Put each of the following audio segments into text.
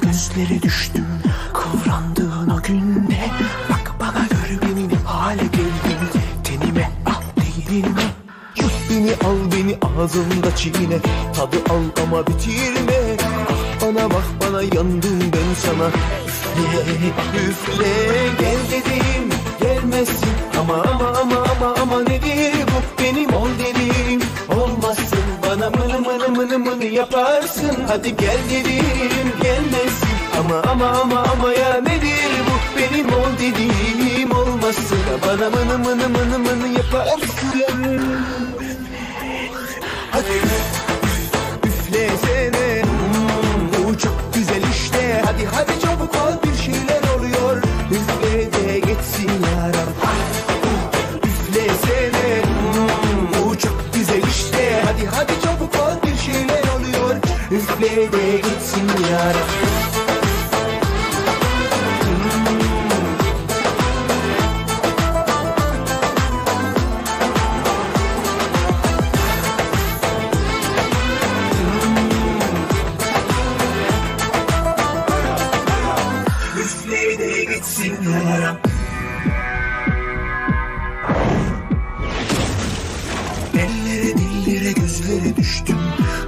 Gözlere düştüm kıvrandığın o günde. Bak bana gör beni ne hale geldin. Tenime ah değdin mi? Yut beni al beni ağzımda çiğne. Tadı al ama bitirme. Ah bana bak bana yandım ben sana. Üfle üfle gel dedim gelmezsin. Ama nedir bu benim ol dedim. Olmazsın bana mını mını yaparsın. Hadi gel dedim gelmezsin. Ama ya nedir bu benim ol dediğim. Olmazsın bana mını yaparsın. Hadi üflesene, bu çok güzel işte. Hadi çabuk ol bir şeyler oluyor. Üfle de geçsin yaram. Üflesene, bu çok güzel işte. Hadi çabuk ol bir şeyler oluyor. Üfle de geçsin yaram. Ellere dillere gözlere düştüm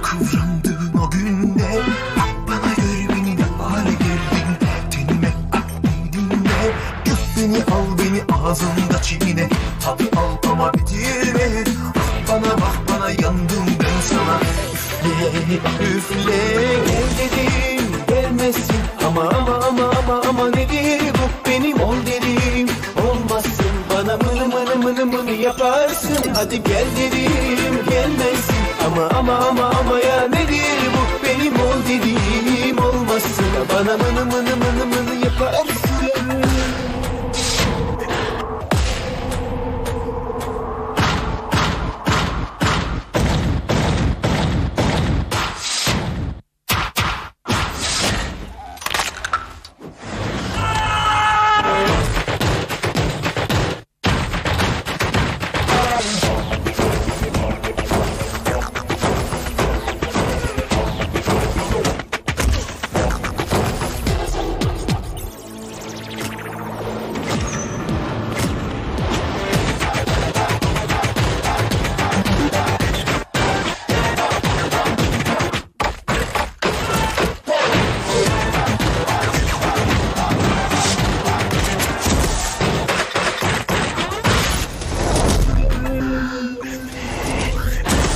kıvrandığın o günde. Bak bana gör beni ne hale geldin. Tenime ak değdinme. Yut beni al beni ağzımda çiğne. Tadı al ama bitirme. Ah bana bak bana yandım ben sana. Üfle gel dedim gelmezsin. Ama nedir bu benim ol dedim. Olmazsın bana mını yaparsın. Hadi gel dedim gelmezsin. Ama ya nedir bu benim ol dediğim. Olmazsın bana mını yaparsın.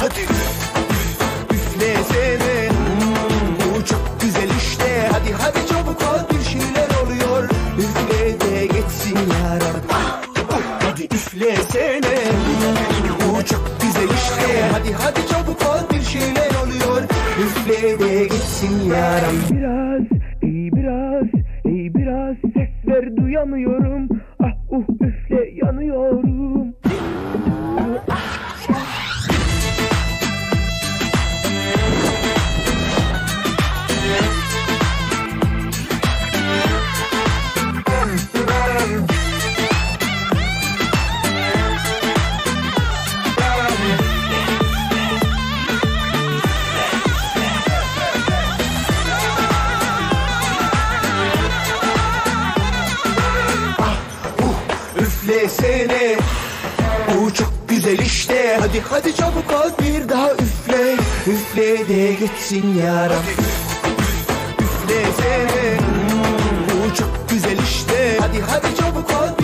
Hadi üflesene, bu çok güzel işte. Hadi çabuk ol bir şeyler oluyor. Üfle de geçsin yaram. Hadi üflesene, bu çok güzel işte. Hadi çabuk ol bir şeyler oluyor. Üfle de geçsin yaram. Biraz sesler duyamıyorum. Üfle yanıyorum. Üflesene, bu çok güzel işte. Hadi çabuk ol bir daha üfle. Üfle de geçsin yaram. Üflesene, bu çok güzel işte. Hadi çabuk ol.